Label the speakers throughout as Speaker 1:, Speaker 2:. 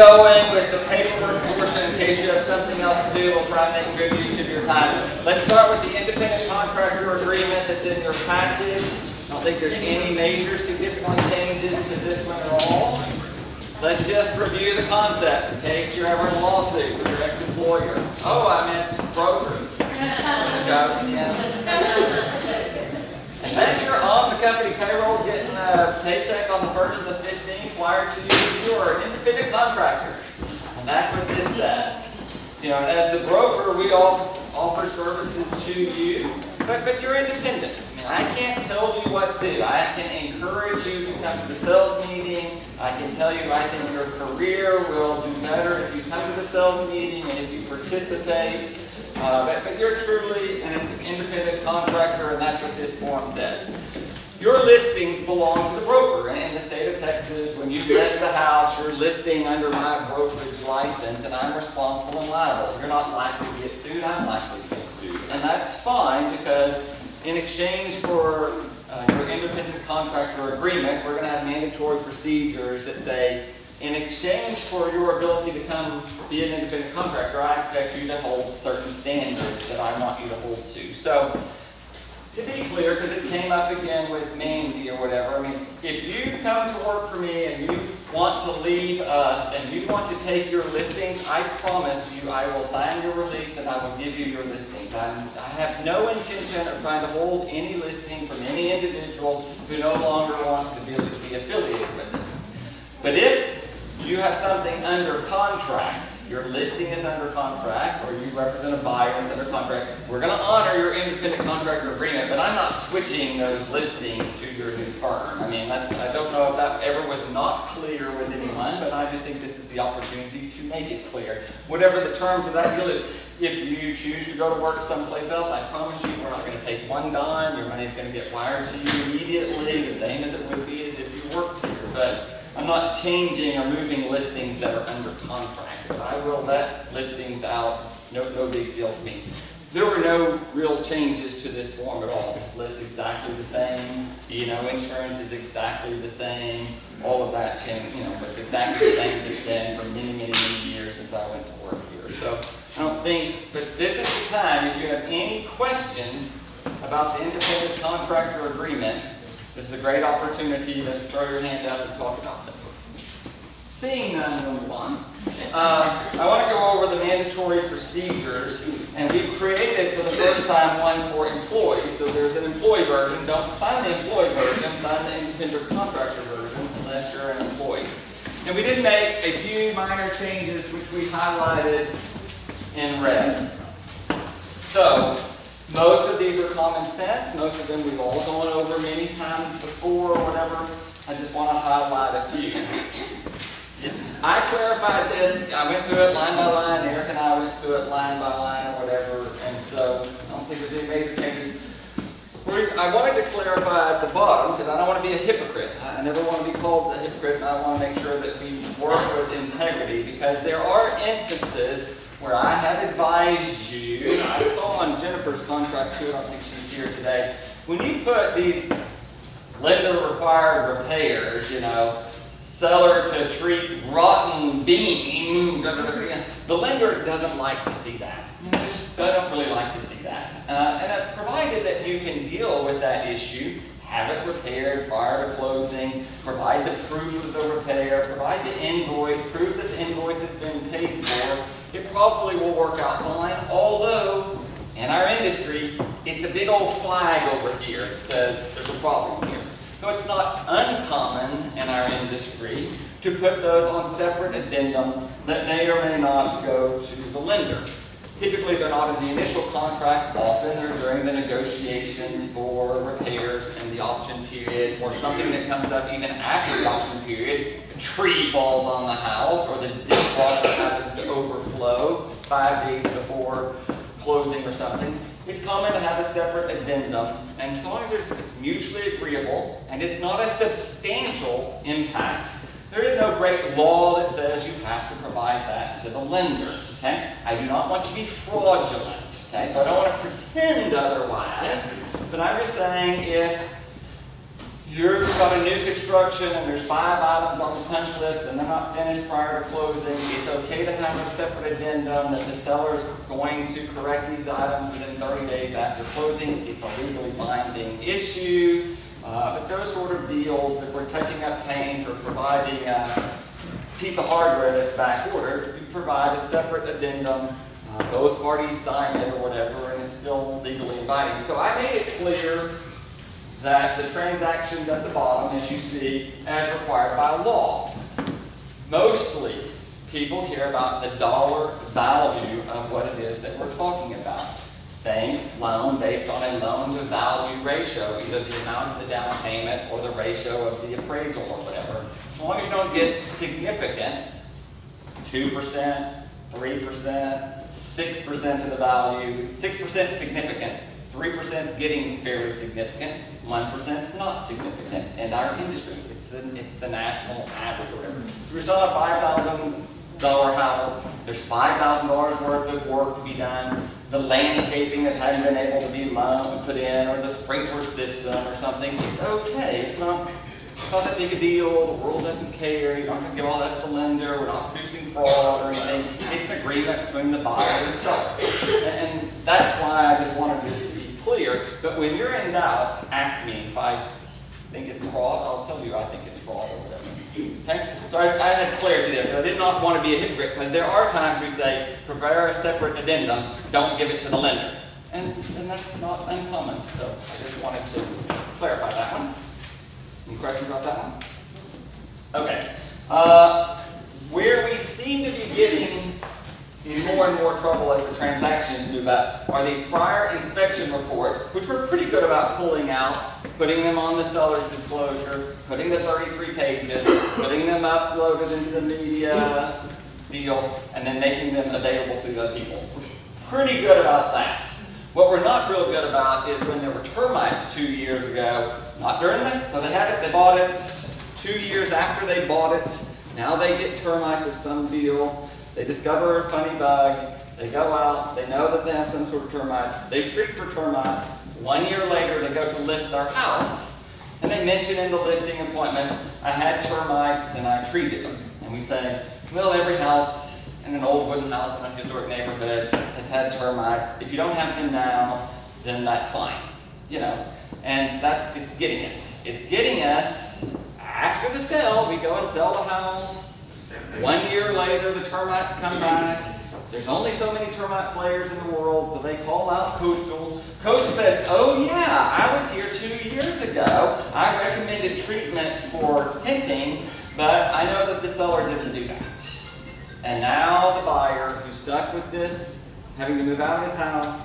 Speaker 1: going with the paperwork portion in case you have something else to do. We'll try and make good use of your time. Let's start with the independent contractor agreement that's in your package. I don't think there's any major significant changes to this one at all. Let's just review the concept in case you're ever in a lawsuit with your ex-employer. Oh, I meant broker. Unless you're on the company payroll getting a paycheck on the 1st and the 15th wired to you, you are an independent contractor. And that's what this says. You know, as the broker, we offer services to you, but you're independent. I mean, I can't tell you what to do. I can encourage you to come to the sales meeting. I can tell you I think your career will do better if you come to the sales meeting and if you participate. But you're truly an independent contractor, and that's what this form says. Your listings belong to the broker. And in the state of Texas, when you list a house, you're listing under my brokerage license, and I'm responsible and liable. You're not likely to get sued, I'm likely to get sued. And that's fine, because in exchange for your independent contractor agreement, we're going to have mandatory procedures that say, in exchange for your ability to come be an independent contractor, I expect you to hold certain standards that I want you to hold to. So, to be clear, because it came up again with Mandy or whatever, I mean, if you come to work for me and you want to leave us and you want to take your listings, I promise you I will sign your release and I will give you your listings. I have no intention of trying to hold any listing from any individual who no longer wants to be affiliated with us. But if you have something under contract, your listing is under contract, or you represent a buyer that's under contract, we're going to honor your independent contractor agreement, but I'm not switching those listings to your new partner. I mean, I don't know if that ever was not clear with anyone, but I just think this is the opportunity to make it clear. Whatever the terms of that deal is, if you choose to go to work someplace else, I promise you we're not going to take one dime. Your money's going to get wired to you immediately, the same as it would be as if you worked here. But I'm not changing or moving listings that are under contract, but I will let listings out. No big deal to me. There were no real changes to this form at all. The split's exactly the same. D&O insurance is exactly the same. All of that change, was exactly the same as it's been for many, many, many years since I went to work here. So I don't think, but this is the time, if you have any questions about the independent contractor agreement, this is a great opportunity to throw your hand up and talk about them. Seeing none, we'll move on. I want to go over the mandatory procedures, and we've created for the first time one for employees. So there's an employee version. Don't sign the employee version, sign the independent contractor version unless you're an employee. And we did make a few minor changes which we highlighted in red. So most of these are common sense. Most of them we've all gone over many times before or whatever. I just want to highlight a few. I clarified this. I went through it line by line. Eric and I went through it line by line or whatever. And so I don't think there's any major changes. I wanted to clarify at the bottom because I don't want to be a hypocrite. I never want to be called a hypocrite, and I want to make sure that we work with integrity, because there are instances where I have advised you. I saw on Jennifer's contract too, I don't think she's here today. When you put these lender-required repairs, seller to treat rotten beam, the lender doesn't like to see that. They don't really like to see that. And provided that you can deal with that issue, have it repaired prior to closing, provide the proof of the repair, provide the invoice, prove that the invoice has been paid for, it probably will work out fine, although in our industry, it's a big old flag over here that says there's a problem here. So it's not uncommon in our industry to put those on separate addendums that may or may not go to the lender. Typically, they're not in the initial contract. Often they're during the negotiations for repairs in the option period, or something that comes up even after the option period. A tree falls on the house, or the dishwasher happens to overflow 5 days before closing or something. It's common to have a separate addendum, and as long as it's mutually agreeable and it's not a substantial impact, there is no great law that says you have to provide that to the lender. Okay? I do not want to be fraudulent. Okay? So I don't want to pretend otherwise, but I'm just saying if You've got a new construction and there's 5 items on the punch list and they're not finished prior to closing, it's okay to have a separate addendum that the seller's going to correct these items within 30 days after closing. It's a legally binding issue. But those sort of deals, if we're touching up paint or providing a piece of hardware that's back ordered, you provide a separate addendum. Both parties sign it or whatever, and it's still legally binding. So I made it clear that the transactions at the bottom, as you see, as required by law. Mostly, people care about the dollar value of what it is that we're talking about. Banks loan based on a loan to value ratio, either the amount of the down payment or the ratio of the appraisal or whatever. As long as you don't get significant, 2%, 3%, 6% of the value, 6% significant, 3% is getting fairly significant, 1% is not significant in our industry. It's the national average or whatever. So we're selling a $5,000 house. There's $5,000 worth of work to be done. The landscaping that hasn't been able to be put in, or the sprinkler system or something, it's okay. It's not that big a deal. The world doesn't care. You're not going to give all that to the lender. We're not producing fraud or anything. It's an agreement between the buyer and the seller. And that's why I just wanted it to be clear. But when you're in doubt, ask me. If I think it's fraud, I'll tell you I think it's fraud or whatever. Okay? So I had clarity there, because I did not want to be a hypocrite, because there are times we say, prepare a separate addendum, don't give it to the lender. And that's not uncommon. So I just wanted to clarify that one. Any questions about that one? Okay. Where we seem to be getting in more and more trouble as the transactions move up are these prior inspection reports, which we're pretty good about pulling out, putting them on the seller's disclosure, putting the 33 pages, putting them uploaded into the media deal, and then making them available to the people. We're pretty good about that. What we're not real good about is when there were termites 2 years ago, not during the, so they bought it 2 years after they bought it. Now they get termites of some deal. They discover a funny bug. They go out. They know that they have some sort of termites. They treat for termites. 1 year later, they go to list their house. And they mention in the listing appointment, I had termites and I treated them. And we say, well, every house in an old wooden house in a historic neighborhood has had termites. If you don't have them now, then that's fine. You know, and that it's getting us. It's getting us after the sale. We go and sell the house. 1 year later, the termites come back. There's only so many termite players in the world, so they call out Coastal. Coastal says, oh yeah, I was here 2 years ago. I recommended treatment for tinting, but I know that the seller didn't do that. And now the buyer who's stuck with this, having to move out of his house,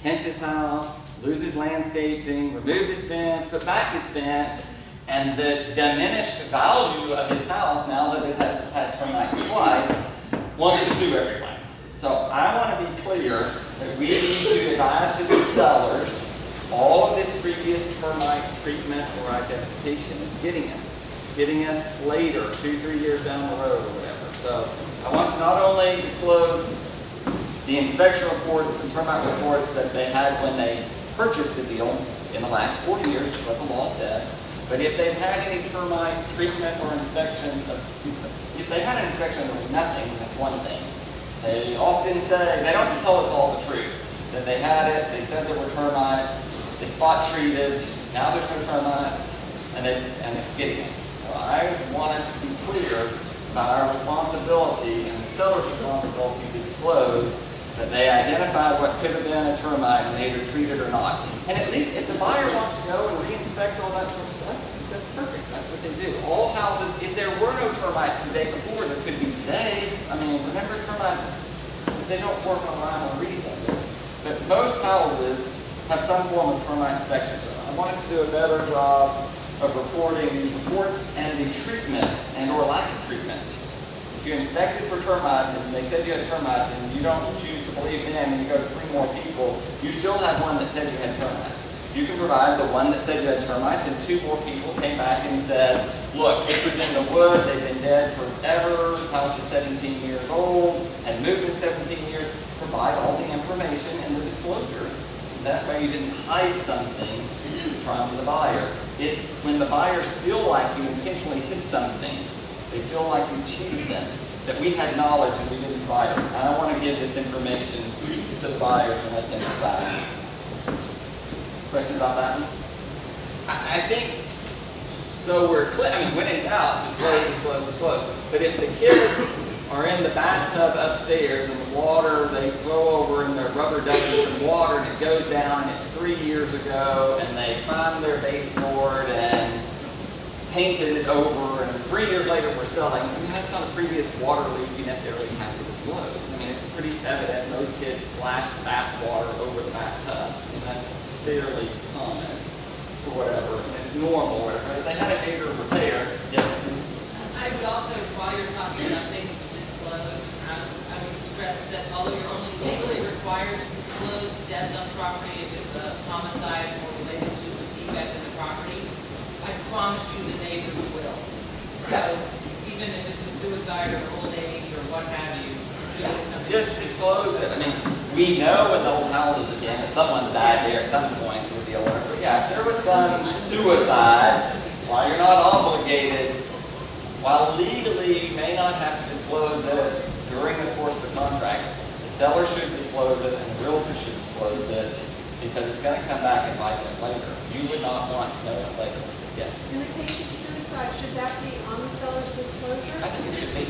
Speaker 1: tint his house, lose his landscaping, remove his fence, put back his fence, and the diminished value of his house, now that it has had termites twice, wants to sue everyone. So I want to be clear that we need to advise to the sellers all of this previous termite treatment or identification. It's getting us. It's getting us later, 2-3 years down the road or whatever. So I want to not only disclose the inspection reports and termite reports that they had when they purchased the deal in the last 4 years, what the law says, but if they've had any termite treatment or inspection, if they had an inspection and there was nothing, that's one thing. They often say, they don't tell us all the truth, that they had it, they said there were termites, they spot treated, now there's no termites, and it's getting us. So I want us to be clear about our responsibility and the seller's responsibility to disclose that they identified what could have been a termite and they either treated or not. And at least if the buyer wants to go and re-inspect all that sort of stuff, that's perfect. That's what they do. All houses, if there were no termites the day before, there could be today. I mean, remember termites, they don't work on rhyme or reason. But most houses have some form of termite inspection. So I want us to do a better job of reporting these reports and the treatment and or lack of treatment. If you inspected for termites and they said you had termites and you don't choose to believe them and you go to 3 more people, you still have one that said you had termites. You can provide the one that said you had termites and 2 more people came back and said, look, it was in the wood, they've been dead forever, the house is 17 years old, and moved in 17 years. Provide all the information in the disclosure. And that way you didn't hide something from the buyer. It's when the buyers feel like you intentionally hid something, they feel like you cheated them, that we had knowledge and we didn't provide it. I want to give this information to the buyers and let them decide. Questions about that one? I think, so we're clear. I mean, when in doubt, disclose. But if the kids are in the bathtub upstairs and the water they throw over in their rubber duckies some water and it goes down and it's 3 years ago and they found their baseboard and painted it over and 3 years later we're selling, I mean, that's not a previous water leak you necessarily have to disclose. I mean, it's pretty evident those kids splashed bath water over the bathtub, and that's fairly common or whatever, and it's normal or whatever. If they had a major repair, yes.
Speaker 2: I would also, while you're talking about things to disclose, I would stress that although you're only legally required to disclose death on property if it's a homicide or related to a defect in the property, I promise you the neighbors will. So even if it's a suicide or old age or what have you,
Speaker 1: just disclose it. I mean, we know when the old house is again that someone's died there at some point through the alert. But yeah, if there was some suicide, while you're not obligated, while legally you may not have to disclose it during the course of the contract, the seller should disclose it and the realtor should disclose it because it's going to come back and bite them later. You would not want to know it later. Yes?
Speaker 3: In the case of suicide, should that be on the seller's disclosure?
Speaker 1: I think it should be.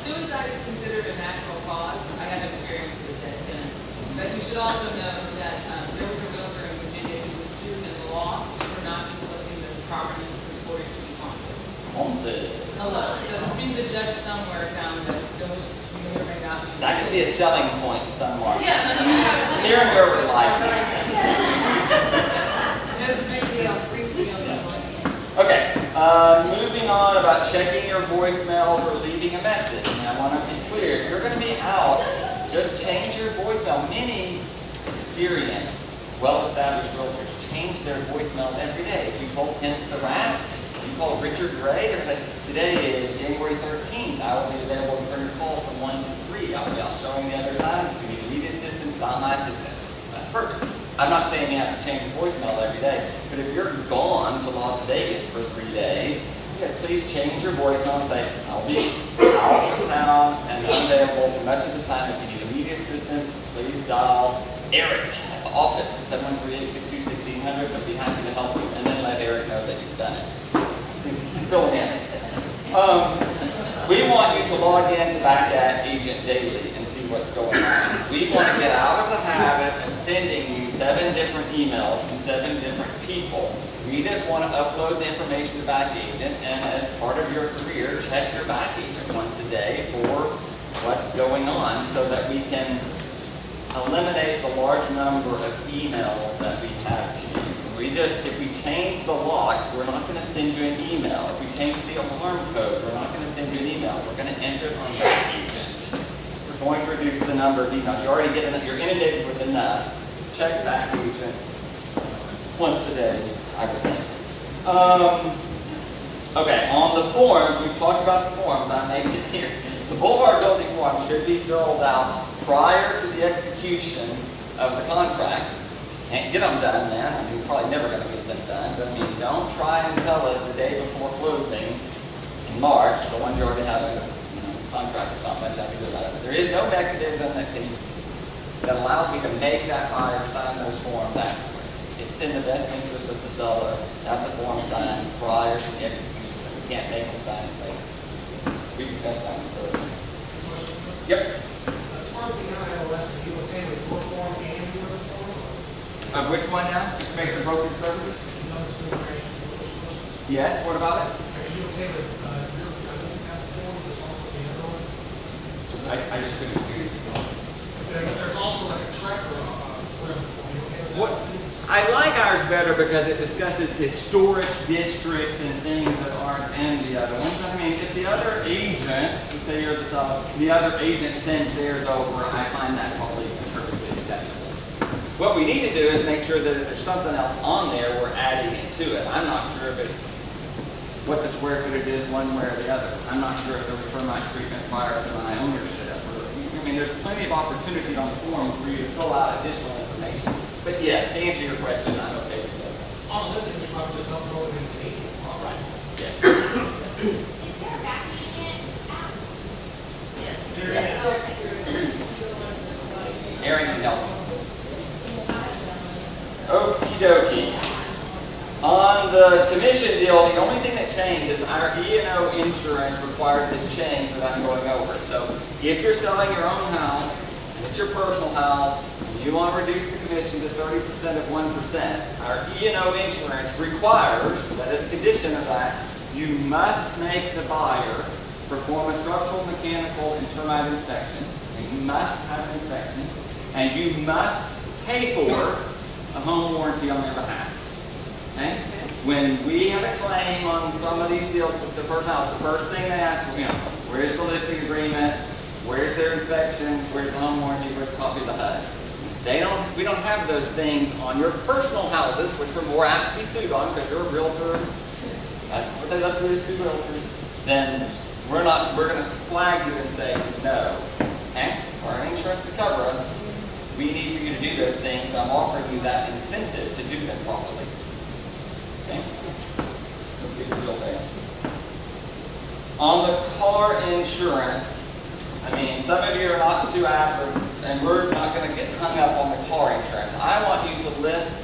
Speaker 2: Suicide is considered a natural cause. I have experience with that tenant. But you should also know that there was a realtor in Virginia who was sued and lost for not disclosing that the property reported to be haunted. Hello. So this means a judge somewhere found that ghosts may or may not be.
Speaker 1: That could be a selling point in some market.
Speaker 2: Yeah, but you have it.
Speaker 1: Here and where we're like.
Speaker 2: There's a big deal. Big deal.
Speaker 1: Okay, moving on about checking your voicemails or leaving a message. And I want to be clear, if you're going to be out, just change your voicemail. Many experienced, well-established realtors change their voicemails every day. If you call Tim Surratt, if you call Richard Gray, they're like, today is January 13th. I will be available for your calls from 1 to 3. I'll be out showing the other time. If you need a lead assistant, I'm my assistant. That's perfect. I'm not saying you have to change your voicemail every day, but if you're gone to Las Vegas for 3 days, yes, please change your voicemail and say, I'll be out of town and unavailable for much of this time. If you need immediate assistance, please dial Eric at the office at 713-862-1600. They'll be happy to help you, and then let Eric know that you've done it. Fill in. We want you to log in to Backat Agent daily and see what's going on. We want to get out of the habit of sending you 7 different emails from 7 different people. We just want to upload the information to Back Agent, and as part of your career, check your Back Agent once a day for what's going on so that we can eliminate the large number of emails that we have to you. If we change the locks, we're not going to send you an email. If we change the alarm code, we're not going to send you an email. We're going to enter it on Back Agent. We're going to reduce the number of emails. You're inundated with enough. Check Back Agent once a day, I would think. Okay, on the forms, we've talked about the forms. I made it here. The Boulevard Building form should be filled out prior to the execution of the contract. Can't get them done then. I mean, you're probably never going to get them done. But I mean, don't try and tell us the day before closing in March, the one you already have a contract, there's not much I can do about it. But there is no mechanism that allows me to make that buyer sign those forms afterwards. It's in the best interest of the seller to have the form signed prior to the execution. We can't make them sign it later. We discussed that further. Yep.
Speaker 4: As far as the ILS, are you okay with your form and your form?
Speaker 1: Which one now? Information brokerage services?
Speaker 4: Notice of information for those services?
Speaker 1: Yes, what about it?
Speaker 4: Are you okay with your form, there's also the other one?
Speaker 1: I just couldn't hear you.
Speaker 4: There's also like a tracker, whatever, are you okay with that?
Speaker 1: What? I like ours better because it discusses historic districts and things that aren't in the other ones. I mean, if the other agent, let's say you're the other agent sends theirs over, I find that probably perfectly acceptable. What we need to do is make sure that if there's something else on there, we're adding it to it. I'm not sure if it's what the square footage is one way or the other. I'm not sure if there was termite treatment prior to my ownership. I mean, there's plenty of opportunity on the form for you to fill out additional information. yes, to answer your question, I'm okay with that.
Speaker 4: On the listing, you probably just don't know it in the meeting. All right.
Speaker 1: Yeah.
Speaker 5: Is there a back agent app?
Speaker 2: Yes.
Speaker 1: Aaron can help me. Okie dokie. On the commission deal, the only thing that changed is our E&O insurance required this change that I'm going over. So if you're selling your own house, and it's your personal house, and you want to reduce the commission to 30% of 1%, our E&O insurance requires that as a condition of that, you must make the buyer perform a structural, mechanical, and termite inspection. And you must have an inspection, and you must pay for a home warranty on their behalf. Okay? When we have a claim on some of these deals with the first house, the first thing they ask for, where's the listing agreement? Where's their inspection? Where's the home warranty? Where's a copy of the HUD? We don't have those things on your personal houses, which we're more apt to be sued on because you're a realtor. That's what they love to do is sue realtors. Then we're going to flag you and say no. Okay? For our insurance to cover us, we need for you to do those things, so I'm offering you that incentive to do them properly. Okay? Don't get real bad. On the car insurance, I mean, some of you are not too apt, and we're not going to get hung up on the car insurance. I want you to list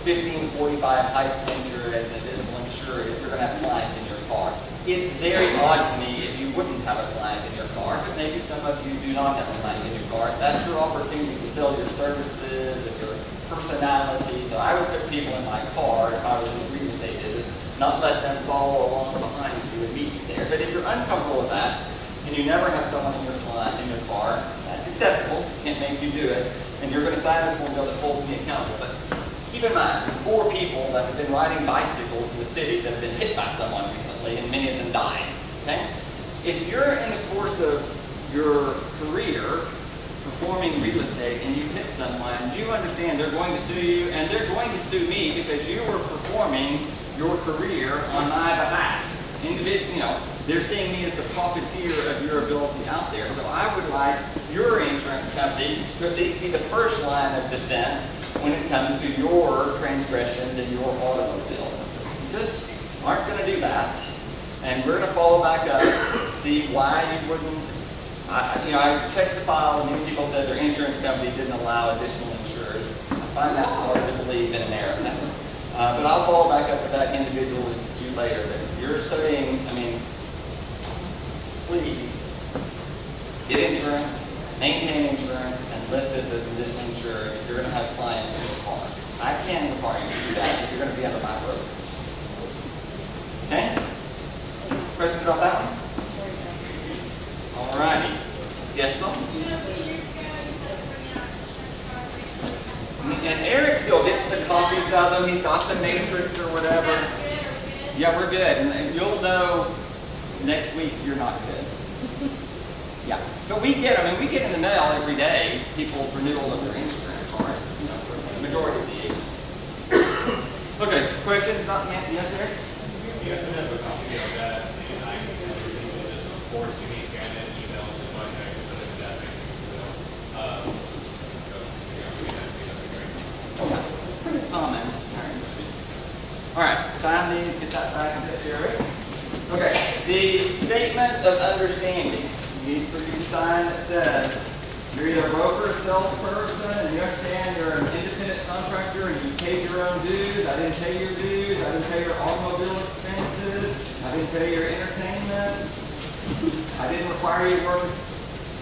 Speaker 1: 1545 Heights Venture as an additional insurer if you're going to have clients in your car. It's very odd to me if you wouldn't have a client in your car, but maybe some of you do not have a client in your car. That's your opportunity to sell your services and your personality. So I would put people in my car if I was in the real estate business, not let them follow along behind you and meet you there. But if you're uncomfortable with that, and you never have someone in your car, that's acceptable. Can't make you do it. And you're going to sign this one bill that holds me accountable. But keep in mind, 4 people that have been riding bicycles in the city that have been hit by someone recently, and many of them died. Okay? If you're in the course of your career performing real estate and you hit someone, you understand they're going to sue you, and they're going to sue me because you were performing your career on my behalf. They're seeing me as the profiteer of your ability out there. So I would like your insurance company to at least be the first line of defense when it comes to your transgressions in your automobile. You just aren't going to do that. And we're going to follow back up, see why you wouldn't. I checked the file, and many people said their insurance company didn't allow additional insurers. I find that hard to believe in an error. But I'll follow back up with that individually to you later. But you're saying, please get insurance, maintain insurance, and list this as an additional insurer if you're going to have clients in your car. I can require you to do that if you're going to be under my broker. Okay? Questions about that one? All righty. Yes, sir? And Eric still gets the copies of them. He's got the matrix or whatever. Yeah, we're good. And you'll know next week you're not good. Yeah. But we get in the mail every day people's renewal of their insurance cards, for the majority of the agents. Okay, questions not necessary?
Speaker 6: You have to have a copy of that, and I can receive it as a report, so you scan it, email, just like I can put it in that thing.
Speaker 1: Okay. Pretty common. All right, sign these, get that back to Eric. Okay, the statement of understanding. Need for you to sign that says you're either a broker or salesperson, and you understand you're an independent contractor and you paid your own dues. I didn't pay your dues. I didn't pay your automobile expenses. I didn't pay your entertainment. I didn't require you to work a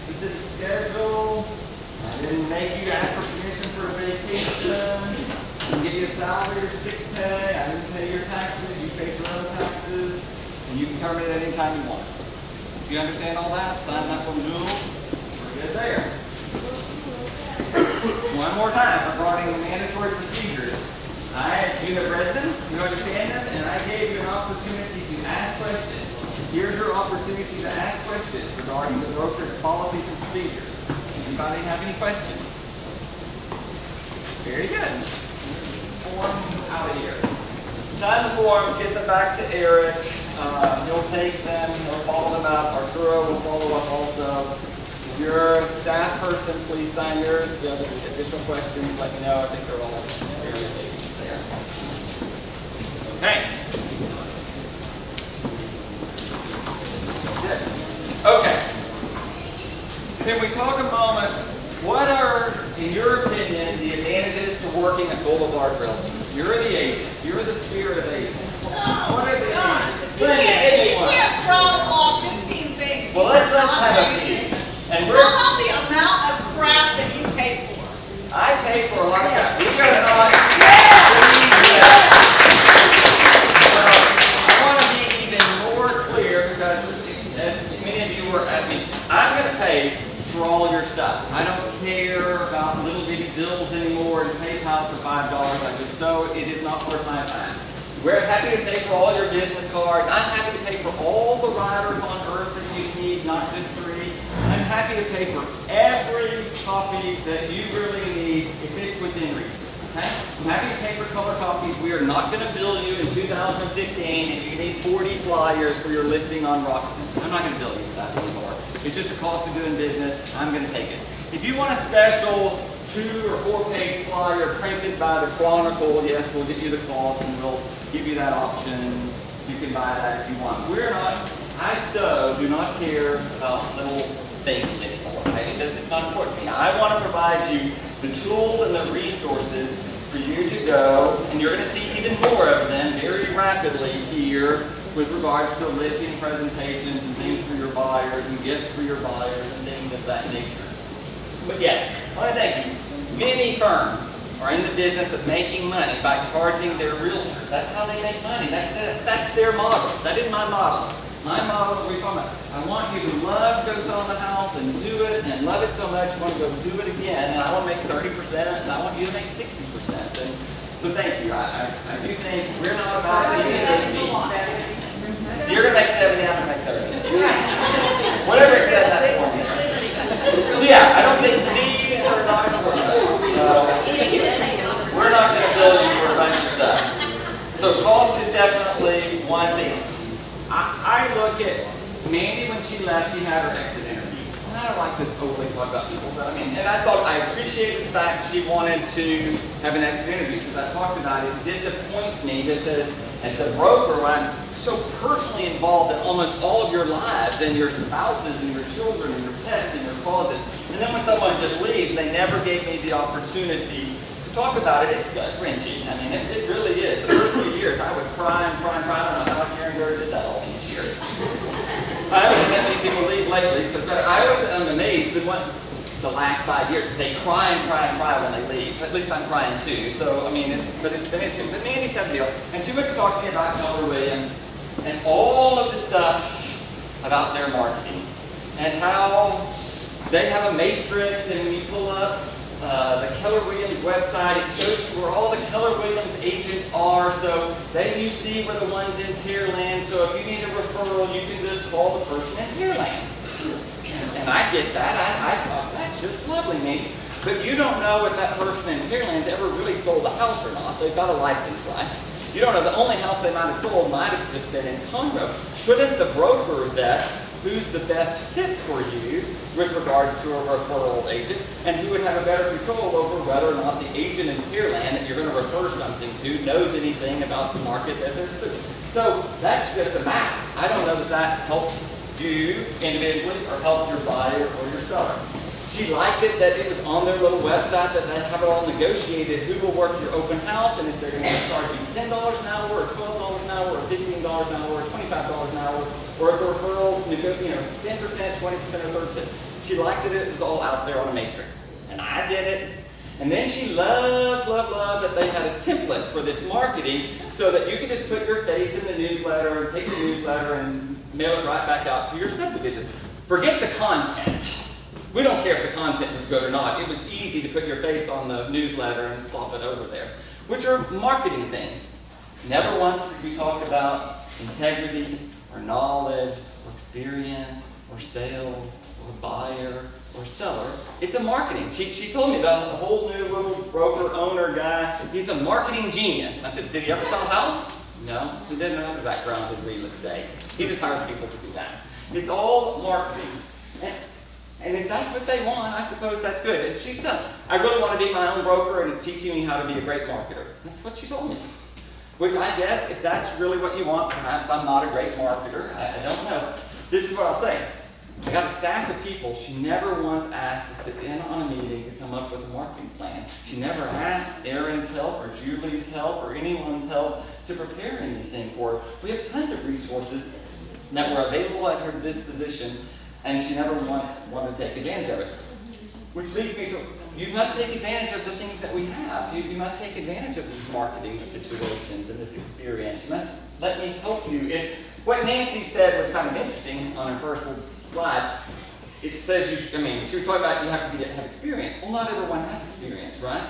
Speaker 1: specific schedule. I didn't make you ask for permission for a vacation. I didn't give you a salary or sick pay. I didn't pay your taxes. You paid your own taxes. And you can terminate at any time you want. You understand all that? Sign that one, Jewel. We're good there. One more time regarding the mandatory procedures. You have read them, you understand them, and I gave you an opportunity to ask questions. Here's your opportunity to ask questions regarding the broker's policies and procedures. Anybody have any questions? Very good. Forms out of here. Sign the forms, get them back to Eric. He'll take them, he'll follow them up. Arturo will follow up also. you're a staff person, please sign yours. If you have additional questions, let me know. I think they're all very basic there. Okay. Good. Okay. Can we talk a moment, what are, in your opinion, the advantages to working at Boulevard Realty? You're the agent. You're the spirit of agent. What are the advantages?
Speaker 7: You
Speaker 1: Bring it, anyone.
Speaker 7: can't rattle off 15 things.
Speaker 1: Well, let's have a meeting. And
Speaker 7: How
Speaker 1: we're,
Speaker 7: about the amount of crap that you pay for?
Speaker 1: I pay for a lot of that. We are not. Well, I want to be even more clear because, as many of you were at me, I'm going to pay for all your stuff. I don't care about little bitty bills anymore and PayPal for $5. I just so it is not worth my time. We're happy to pay for all your business cards. I'm happy to pay for all the riders on earth that you need, not just 3. I'm happy to pay for every copy that you really need if it's within reason. Okay? I'm happy to pay for color copies. We are not going to bill you in 2015 if you need 40 flyers for your listing on Roxton. I'm not going to bill you for that anymore. It's just a cost of doing business. I'm going to take it. If you want a special 2 or 4 page flyer printed by the Chronicle, yes, we'll give you the cost and we'll give you that option. You can buy that if you want. We're not, I do not care about little things anymore. It's not important to me. I want to provide you the tools and the resources for you to go, and you're going to see even more of them very rapidly here with regards to listing presentations and things for your buyers and gifts for your buyers and things of that nature. But yes, I want to thank you. Many firms are in the business of making money by charging their realtors. That's how they make money. That's their model. That is my model. My model, we're talking about, I want you to love to go sell the house and do it and love it so much you want to go do it again. And I want to make 30% and I want you to make 60%. And so thank you. I do think we're not about any of those needs. You're going to make 70, I'm going to make 30. Whatever it says, that's for me. Yeah, I don't think these are not important. We're not going to bill you for a bunch of stuff. So cost is definitely one thing. I look at Mandy when she left, she had her exit interview. And I don't like to overly talk about people, but and I appreciated the fact she wanted to have an exit interview because I talked about it. It disappoints me because as the broker, I'm so personally involved in almost all of your lives and your spouses and your children and your pets and your causes. And then when someone just leaves, they never gave me the opportunity to talk about it. It's gut-wrenching. I mean, it really is. The first few years, I would cry and cry and cry. I don't know how Karen Gurr did that all these years. I haven't had many people leave lately, so I always am amazed that the last 5 years, they cry and cry and cry when they leave. At least I'm crying too. So, I mean, but Mandy's had a deal. And she went to talk to me about Keller Williams and all of the stuff about their marketing and how they have a matrix, and when you pull up the Keller Williams website, it shows you where all the Keller Williams agents are, so then you see where the ones in Pearland, so if you need a referral, you can just call the person in Pearland. And I get that. I thought, that's just lovely, Mandy. But you don't know if that person in Pearland's ever really sold a house or not. They've got a license, right? You don't know. The only house they might have sold might have just been in Conroe. Shouldn't the broker vet who's the best fit for you with regards to a referral agent, and who would have a better control over whether or not the agent in Pearland that you're going to refer something to knows anything about the market that they're suing? So that's just a math. I don't know that helps you individually or help your buyer or your seller. She liked it that it was on their little website that they have it all negotiated. Who will work your open house, and if they're going to charge you $10 an hour, or $12 an hour, or $15 an hour, or $25 an hour, or if the referrals, 10%, 20%, or 30%. She liked it. It was all out there on a matrix, and I did it. And then she loved that they had a template for this marketing, so that you could just put your face in the newsletter and take the newsletter and mail it right back out to your subdivision. Forget the content. We don't care if the content was good or not. It was easy to put your face on the newsletter and plop it over there, which are marketing things. Never once did we talk about integrity or knowledge or experience or sales or buyer or seller. It's a marketing. She told me about the whole new little broker owner guy. He's a marketing genius. And I said, did he ever sell a house? No, he didn't have a background in real estate. He just hires people to do that. It's all marketing. And if that's what they want, I suppose that's good. And she said, I really want to be my own broker and it's teaching me how to be a great marketer. That's what she told me. Which I guess, if that's really what you want, perhaps I'm not a great marketer. I don't know. This is what I'll say. I got a stack of people. She never once asked to sit in on a meeting to come up with a marketing plan. She never asked Erin's help or Julie's help or anyone's help to prepare anything for her. We have tons of resources that were available at her disposition, and she never once wanted to take advantage of it. Which leads me to, you must take advantage of the things that we have. You must take advantage of these marketing situations and this experience. You must let me help you. What Nancy said was kind of interesting on her first slide. It says, she was talking about you have to have experience. Well, not everyone has experience, right?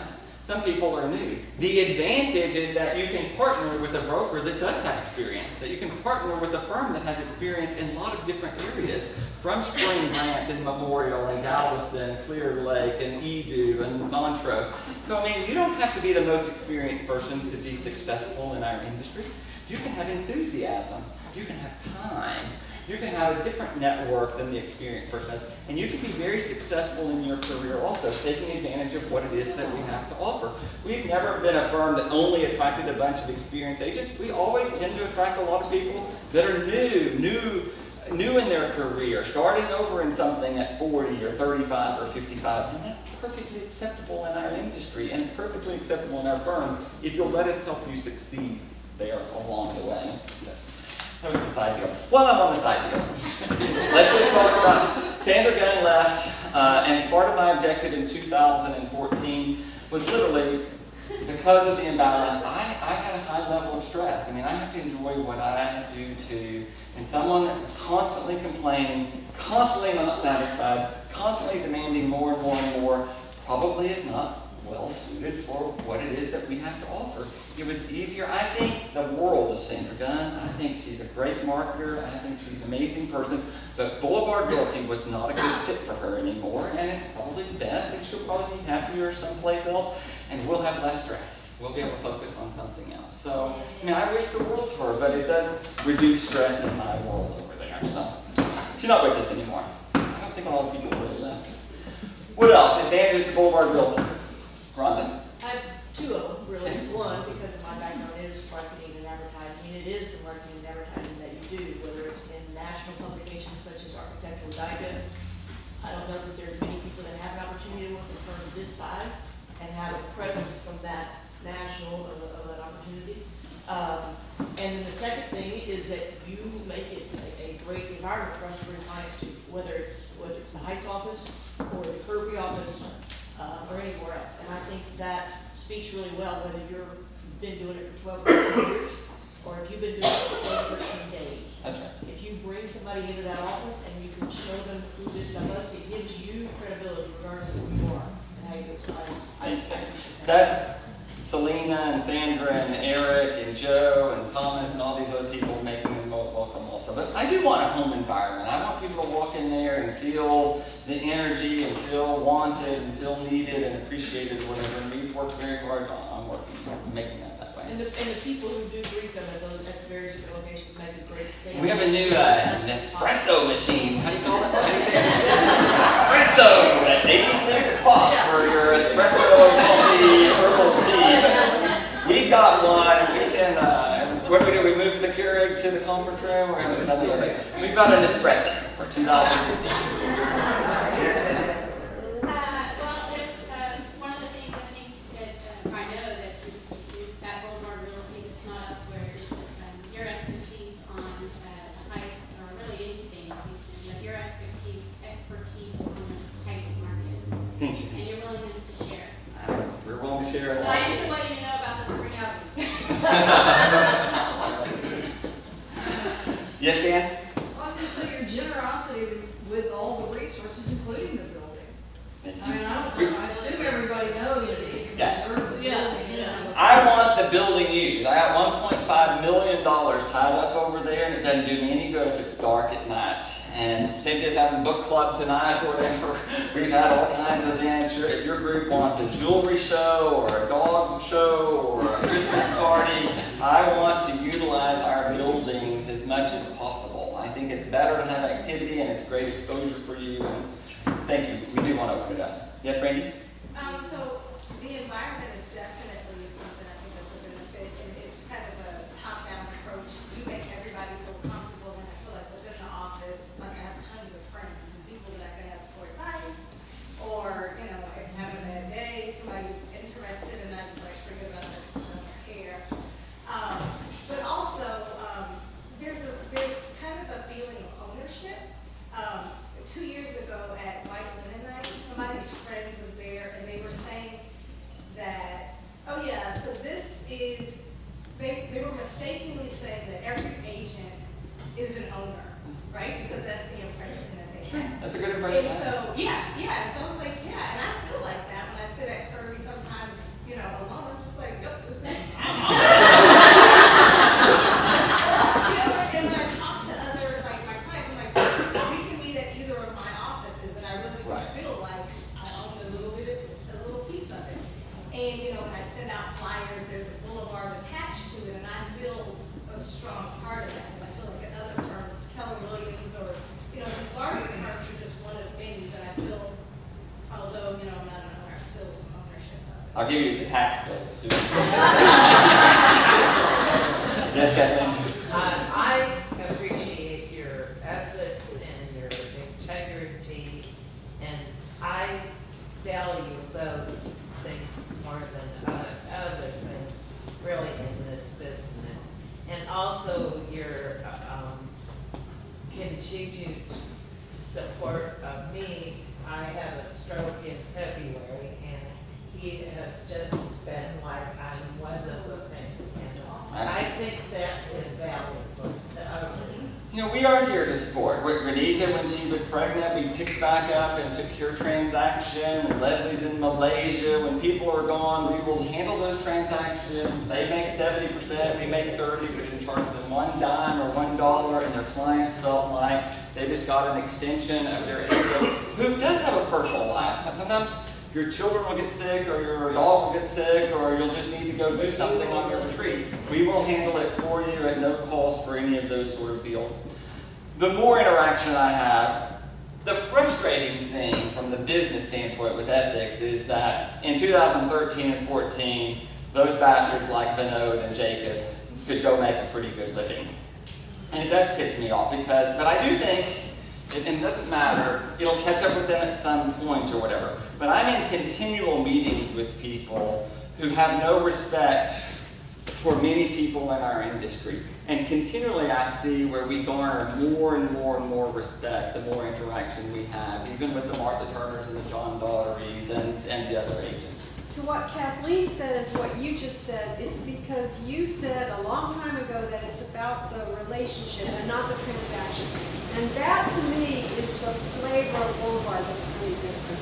Speaker 1: Some people are new. The advantage is that you can partner with a broker that does have experience, that you can partner with a firm that has experience in a lot of different areas, from Spring Branch and Memorial and Galveston, Clear Lake and Edu and Montrose. So, you don't have to be the most experienced person to be successful in our industry. You can have enthusiasm. You can have time. You can have a different network than the experienced person has, and you can be very successful in your career also, taking advantage of what it is that we have to offer. We've never been a firm that only attracted a bunch of experienced agents. We always tend to attract a lot of people that are new in their career, starting over in something at 40 or 35 or 55, and that's perfectly acceptable in our industry, and it's perfectly acceptable in our firm if you'll let us help you succeed there along the way. That was the side deal. Well, I'm on the side deal. Let's just talk about Sandra Gunn left, and part of my objective in 2014 was literally because of the imbalance. I had a high level of stress. I have to enjoy what I do too. And someone constantly complaining, constantly not satisfied, constantly demanding more and more and more, probably is not well suited for what it is that we have to offer. It was easier. I think the world of Sandra Gunn. I think she's a great marketer. I think she's an amazing person. But Boulevard Realty was not a good fit for her anymore, and it's probably best, and she'll probably be happier someplace else, and we'll have less stress. We'll be able to focus on something else. So, I wish the world for her, but it does reduce stress in my world over there. So, she's not with us anymore. I don't think all the people really left. What else? Advantages to Boulevard Realty. Rhonda?
Speaker 8: I have two of them, really. One, because of my background is marketing and advertising. It is the marketing and advertising that you do, whether it's in national publications such as Architectural Digest. I don't know that there's many people that have an opportunity to work in a firm this size and have a presence from that national of an opportunity. And then the second thing is that you make it a great environment for us to bring clients to, whether it's the Heights office or the Kirby office, or anywhere else. And I think that speaks really well, whether you've been doing it for 12 or 13 years, or if you've been doing it for 12 or 13 days.
Speaker 1: That's right.
Speaker 8: If you bring somebody into that office and you can show them who this stuff is, it gives you credibility regardless of who you are and how you get somebody. I appreciate that.
Speaker 1: That's Selena and Sandra and Eric and Joe and Thomas and all these other people making them welcome also. But I do want a home environment. I want people to walk in there and feel the energy and feel wanted and feel needed and appreciated, whatever. And we've worked very hard on making that way.
Speaker 8: And the people who do greet them at those at various locations make a great thing.
Speaker 1: We have a new Nespresso machine. How do you call it? How do you say it? Espresso at 86 bucks for your espresso coffee herbal tea. We've got one. We can, what do? We move the Keurig to the conference room. We're going to We've got an espresso for $2.50.
Speaker 5: Well, one of the things I think that I know that is at Boulevard Realty, it's not elsewhere, is that your expertise on the Heights, or really anything in Houston, but your expertise on the Heights market,
Speaker 1: Thank you.
Speaker 5: and your willingness to share.
Speaker 1: We're willing to share a
Speaker 5: So
Speaker 1: lot.
Speaker 5: I just want you to know about those three houses.
Speaker 1: Yes, Dan?
Speaker 3: Well, just so your generosity with all the resources, including the building. I assume everybody knows that you can
Speaker 1: Yeah.
Speaker 3: reserve the
Speaker 8: Yeah,
Speaker 3: building.
Speaker 8: yeah.
Speaker 1: I want the building used. I got $1.5 million tied up over there, and it doesn't do me any good if it's dark at night. And Cynthia's having book club tonight or whatever. We've had all kinds of events. If your group wants a jewelry show or a dog show or a Christmas party, I want to utilize our buildings as much as possible. I think it's better to have activity and it's great exposure for you. And thank you. We do want to open it up. Yes, Brandy?
Speaker 9: So the environment is definitely something I think that's a benefit, and it's kind of a top-down approach. You make everybody feel comfortable, and I feel like within the office, like I have tons of friends and people that I can ask for advice, or, you know, if I'm having a bad day, somebody's interested, and I just like forget about that, I don't care. But also, there's kind of a feeling of ownership. 2 years ago at White Linen Night, somebody's friend was there and they were saying that, oh yeah, so this is, they were mistakenly saying that every agent is an owner, right? Because that's the impression that they have.
Speaker 1: That's a good impression.
Speaker 9: And so, yeah, so I was like, yeah, and I feel like that when I sit at Kirby sometimes, you know, alone, I'm just like, yep, this is and when I talk to other, like, my clients, I'm like, we can meet at either of my offices, and I really
Speaker 1: Right.
Speaker 9: feel like I own a little piece of it. And, you know, when I send out flyers, there's a boulevard attached to it, and I feel a strong part of that. And I feel like at other firms, Keller Williams, or, you know, these larger firms are just one of many that I feel, although, you know, I'm not an owner, I feel some ownership of it.
Speaker 1: I'll give you the tax bills, too. Yes, Kathleen?
Speaker 2: I appreciate your ethics and your integrity, and I value those things more than other things really in this business. And also your continued support of me. I had a stroke in February, and he has just been like I'm weathered with him. And I think that's invaluable to others.
Speaker 1: You know, we are here to support. Renita, when she was pregnant, we picked back up and took her transaction. And Leslie's in Malaysia. When people are gone, we will handle those transactions. They make 70%, we make 30%. We didn't charge them one dime or $1, and their clients felt like they just got an extension of their agent who does have a personal life. Sometimes your children will get sick, or your dog will get sick, or you'll just need to go do something on your retreat. We will handle it for you at no cost for any of those sort of deals. The more interaction I have, the frustrating thing from the business standpoint with ethics is that in 2013 and 14, those bastards like Vinod and Jacob could go make a pretty good living. And it does piss me off because, but I do think, and it doesn't matter, it'll catch up with them at some point or whatever. But I'm in continual meetings with people who have no respect for many people in our industry. And continually I see where we garner more and more and more respect the more interaction we have, even with the Martha Turners and the John Daughteries and the other agents.
Speaker 10: To what Kathleen said and to what you just said, it's because you said a long time ago that it's about the relationship and not the transaction. And that to me is the flavor of Boulevard that's really different.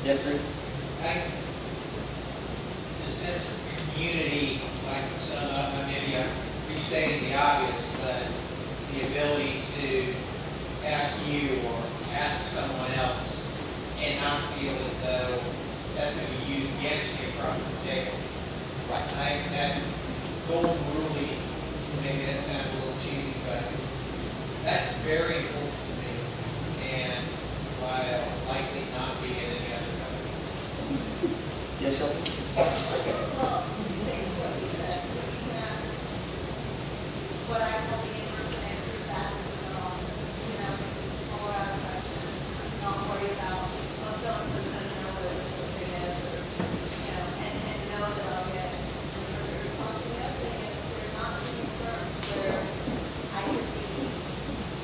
Speaker 1: Yes, Drew?
Speaker 11: I, the sense of community, like to sum up, maybe I'm restating the obvious, but the ability to ask you or ask someone else and not feel as though that's going to be used against you across the table.
Speaker 1: Right.
Speaker 11: That golden rule, maybe that sounds a little cheesy, but that's very important to me, and why I'll likely not be in any other company.
Speaker 1: Yes, sir?
Speaker 9: Well, two things what he said. You can ask what I call the inverse answer back in the office. You know, just pull out a question, not worry about, oh, so-and-so doesn't know what this thing is, or, you know, and know that I'll get a response. The other thing is, there's not too many firms where I could be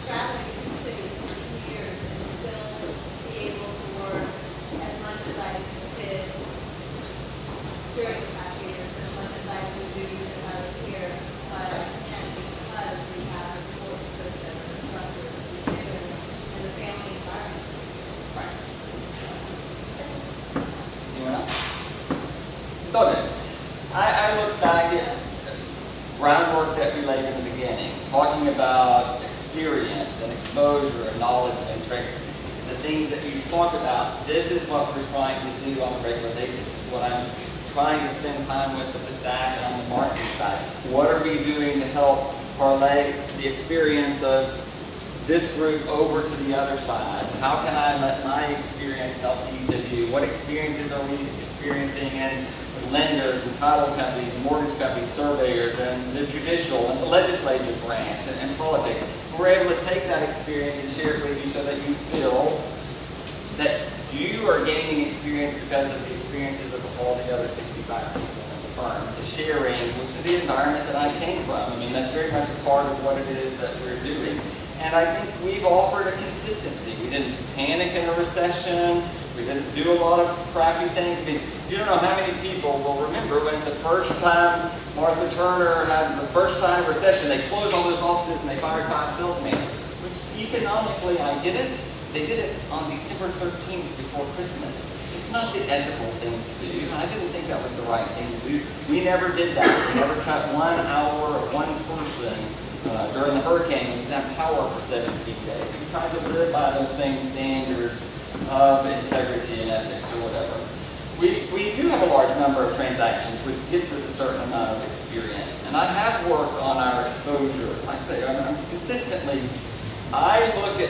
Speaker 9: traveling to cities for 2 years and still be able to work as much as I did during the past years, as much as I could do even if I was here, but I can't because we have a support system and the structure that we do and the family environment.
Speaker 1: Right. Anyone else? Okay. I look back at groundwork that we laid in the beginning, talking about experience and exposure and knowledge and training. The things that you talked about, this is what we're trying to do on a regular basis. This is what I'm trying to spend time with the staff and on the marketing side. What are we doing to help parlay the experience of this group over to the other side? How can I let my experience help each of you? What experiences are we experiencing in lenders and title companies, mortgage companies, surveyors, and the judicial and the legislative branch and politics? We're able to take that experience and share it with you so that you feel that you are gaining experience because of the experiences of all the other 65 people in the firm. The sharing, which is the environment that I came from. I mean, that's very much a part of what it is that we're doing. And I think we've offered a consistency. We didn't panic in a recession. We didn't do a lot of crappy things. I mean, you don't know how many people will remember when the first time Martha Turner had the first sign of recession, they closed all those offices and they fired 5 sales managers. Which economically, I get it. They did it on December 13th before Christmas. It's not the ethical thing to do. I didn't think that was the right thing to do. We never did that. We never cut 1 hour or 1 person during the hurricane. We didn't have power for 17 days. We tried to live by those same standards of integrity and ethics or whatever. We do have a large number of transactions, which gives us a certain amount of experience. And I have worked on our exposure. Like I say, I'm consistently, I look at,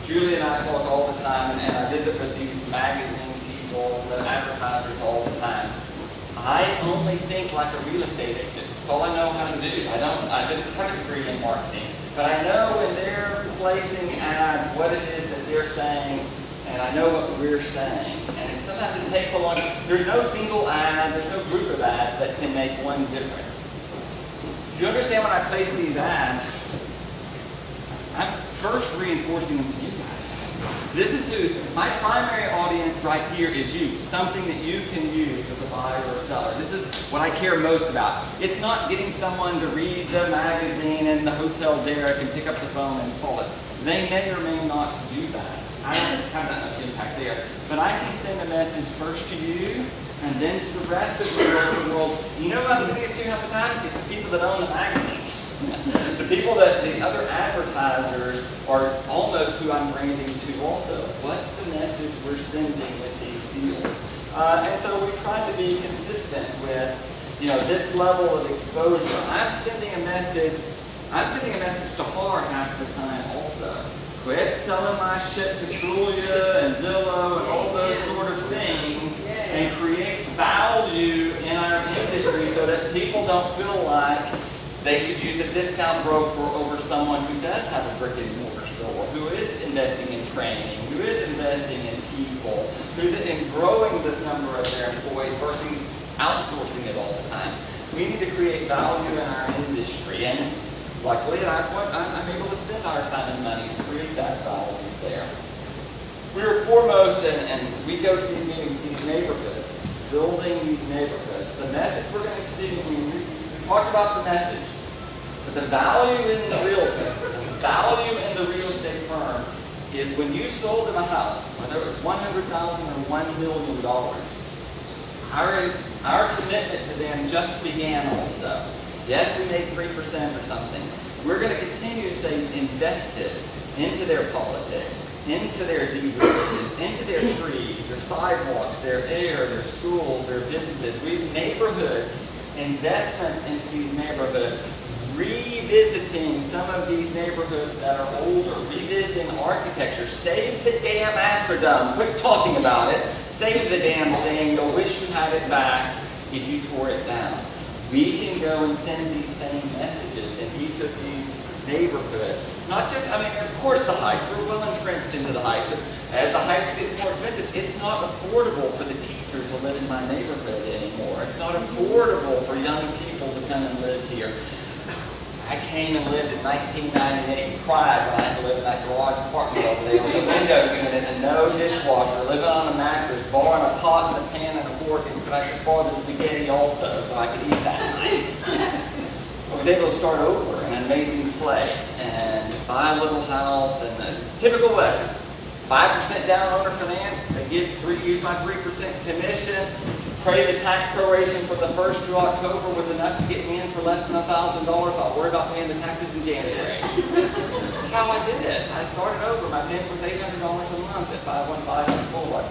Speaker 1: Julie and I talk all the time, and I visit with these magazine people, the advertisers all the time. I only think like a real estate agent. That's all I know how to do. I didn't have a degree in marketing, but I know when they're placing ads, what it is that they're saying, and I know what we're saying. And sometimes it takes a long, there's no single ad, there's no group of ads that can make one difference. You understand when I place these ads, I'm first reinforcing them to you guys. This is who, my primary audience right here is you. Something that you can use as a buyer or seller. This is what I care most about. It's not getting someone to read the magazine in the Hotel Derrick and pick up the phone and call us. They may or may not do that. I don't have that much impact there. But I can send a message first to you and then to the rest of the world. You know who I'm sending it to half the time? It's the people that own the magazines. The people that the other advertisers are almost who I'm branding to also. What's the message we're sending with these deals? And so we try to be consistent with, this level of exposure. I'm sending a message to Har half the time also. Quit selling my shit to Trulia and Zillow and all those sort of things and create value in our industry so that people don't feel like they should use a discount broker over someone who does have a brick and mortar store, who is investing in training, who is investing in people, who's in growing this number of their employees versus outsourcing it all the time. We need to create value in our industry, and luckily at our point, I'm able to spend our time and money to create that value there. We are foremost, and we go to these meetings, these neighborhoods, building these neighborhoods. The message we're going to continue, we talked about the message, but the value in the realtor, the value in the real estate firm is when you sold them a house, whether it was $100,000 or $1 million, our commitment to them just began also. Yes, we made 3% or something. We're going to continue to stay invested into their politics, into their deed-restrictions, into their trees, their sidewalks, their air, their schools, their businesses. Neighborhoods, investments into these neighborhoods, revisiting some of these neighborhoods that are older, revisiting architecture. Save the damn Astrodome. Quit talking about it. Save the damn thing. You'll wish you had it back if you tore it down. We can go and send these same messages in each of these neighborhoods. Not just, of course the Heights, we're well entrenched into the Heights, but as the Heights gets more expensive, it's not affordable for the teacher to live in my neighborhood anymore. It's not affordable for young people to come and live here. I came and lived in 1998 and cried when I had to live in that garage apartment over there with a window unit and no dishwasher, living on a mattress, borrowing a pot and a pan and a fork, and could I just borrow the spaghetti also so I could eat that night? I was able to start over in an amazing place and buy a little house in a typical way. 5% down owner finance, they use my 3% commission. Pray the tax proration from the 1st through October was enough to get me in for less than $1,000. I'll worry about paying the taxes in January. That's how I did it. I started over. My payment was $800 a month at 515 East Boulevard.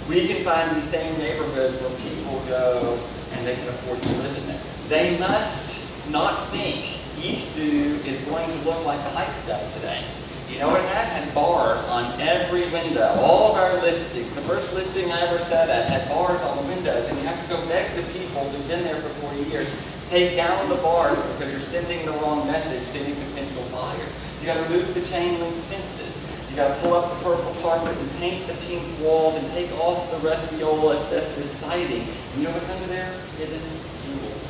Speaker 1: We can find these same neighborhoods where people go and they can afford to live in them. They must not think Eastview is going to look like the Heights does today. You know what it had? It had bars on every window. All of our listings, the first listing I ever sat at had bars on the windows, and you have to go beg the people who've been there for 40 years, take down the bars because you're sending the wrong message to any potential buyer. You gotta remove the chain link fences. You gotta pull up the purple carpet and paint the pink walls and take off the rusty old asbestos siding. You know what's under there? Hidden jewels.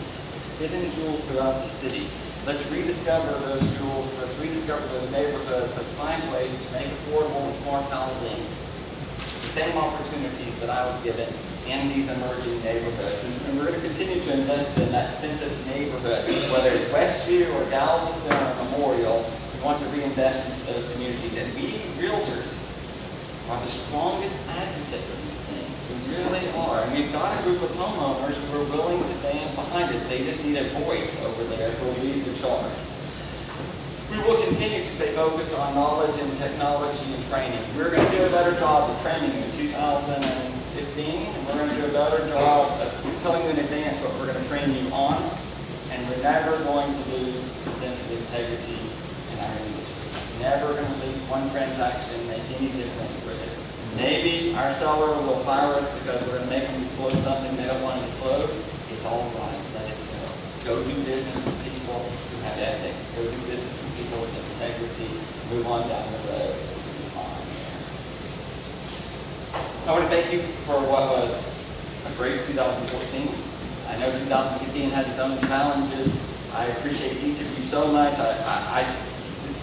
Speaker 1: Hidden jewels throughout the city. Let's rediscover those jewels. Let's rediscover those neighborhoods. Let's find ways to make affordable and smart housing the same opportunities that I was given in these emerging neighborhoods. And we're going to continue to invest in that sense of neighborhood, whether it's Westview or Galveston or Memorial. We want to reinvest into those communities. And we realtors are the strongest advocate for these things. We really are. And we've got a group of homeowners who are willing to stand behind us. They just need a voice over there who will lead the charge. We will continue to stay focused on knowledge and technology and training. We're going to do a better job of training in 2015, and we're going to do a better job of telling you in advance what we're going to train you on, and we're never going to lose the sense of integrity in our industry. Never going to leave one transaction make any difference with it. Maybe our seller will fire us because we're going to make them disclose something they don't want to disclose. It's all right. Let it go. Go do business with people who have ethics. Go do business with people with integrity. Move on down the road. I want to thank you for what was a great 2014. I know 2015 has its own challenges. I appreciate each of you so much.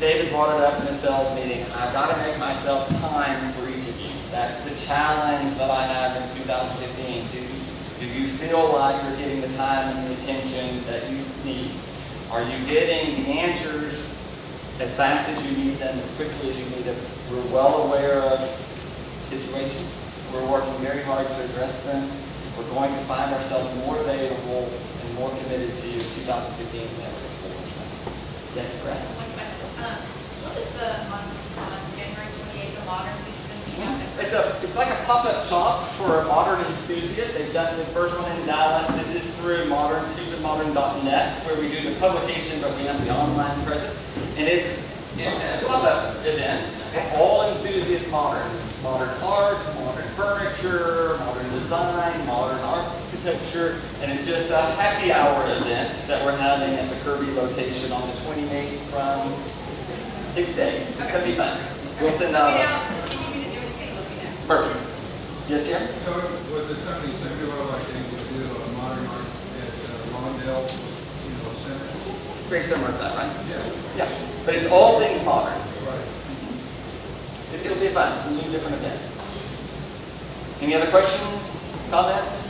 Speaker 1: David brought it up in a sales meeting. I've got to make myself time for each of you. That's the challenge that I have in 2015. Do you feel like you're getting the time and the attention that you need? Are you getting the answers as fast as you need them, as quickly as you need them? We're well aware of the situation. We're working very hard to address them. We're going to find ourselves more available and more committed to you in 2015 than ever before. Yes, Brad?
Speaker 8: One question. What is on January 28th, the Modern piece going to be down there?
Speaker 1: It's like a pop-up shop for modern enthusiasts. They've done the first one in Dallas. This is through stupidmodern.net, where we do the publication, but we have the online presence. And it's a pop-up event. All enthusiasts modern. Modern art, modern furniture, modern design, modern architecture, and it's just a happy hour event that we're having at the Kirby location on the 28th from 6 days. It's going to be fun. We'll send out. Perfect. Yes, Jim?
Speaker 4: So was it something similar like they would do a modern art at Lawndale, Center?
Speaker 1: Very similar to that, right?
Speaker 4: Yeah.
Speaker 1: Yeah. But it's all things modern.
Speaker 4: Right.
Speaker 1: It'll be fun. Some new different events. Any other questions? Comments?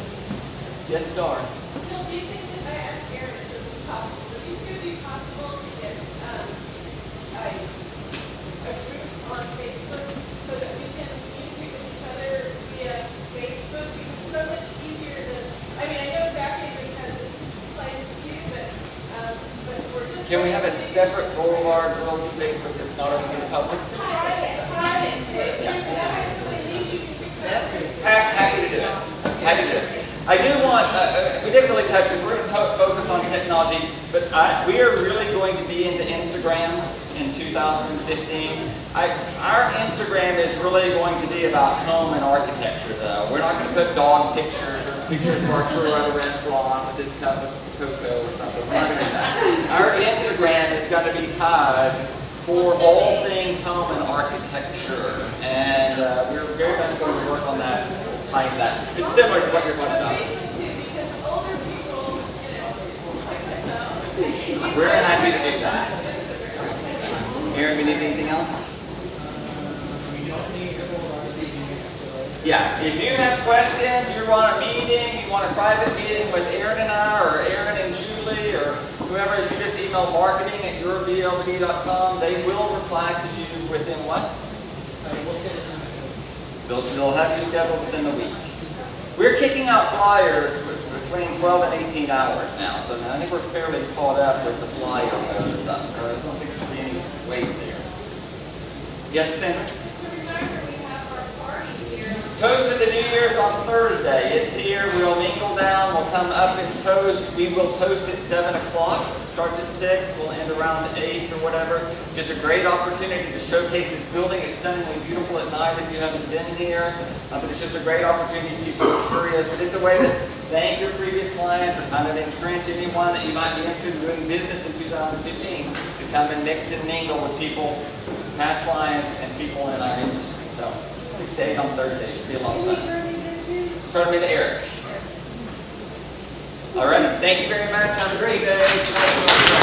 Speaker 1: Yes, Star.
Speaker 9: Bill, do you think if I asked Aaron if this was possible, do you think it would be possible to get a group on Facebook so that we can communicate with each other via Facebook? Because it's so much easier to, I mean, I know Backpage has its place too, but we're just.
Speaker 1: Can we have a separate Boulevard Realty Facebook that's not open to the public?
Speaker 9: Private.
Speaker 1: Happy to do it. Happy to do it. I do want, we didn't really touch this, we're going to focus on technology, but we are really going to be into Instagram in 2015. Our Instagram is really going to be about home and architecture though. We're not going to put dog pictures or pictures of our tour at a restaurant with this cup of cocoa or something. We're not going to do that. Our Instagram is going to be tied for all things home and architecture. And we're very much going to work on that, like that. It's similar to what you're talking about.
Speaker 9: Because older people, like myself.
Speaker 1: We're happy to do that. Aaron, we need anything else? Yeah, if you have questions, you want a meeting, you want a private meeting with Aaron and I, or Aaron and Julie, or whoever, if you just email marketing@yourblp.com, they will reply to you within what? They'll have you scheduled within the week. We're kicking out flyers between 12 and 18 hours now, so I think we're fairly caught up with the flyer stuff, so I don't think there should be any wait there. Yes, Sandra?
Speaker 9: Remember, we have our party here
Speaker 1: Toast of the New Year's on Thursday. It's here. We'll mingle down. We'll come up and toast. We will toast at 7 o'clock. Starts at 6. We'll end around 8 or whatever. Just a great opportunity to showcase this building. It's stunningly beautiful at night if you haven't been here. But it's just a great opportunity if you're curious. But it's a way to thank your previous clients or kind of entrench anyone that you might be interested in doing business in 2015 to come and mix and mingle with people, past clients, and people in our industry. So 6 to 8 on Thursday. Should be a lot of fun. Turn me to Eric. All right. Thank you very much. Have a great day.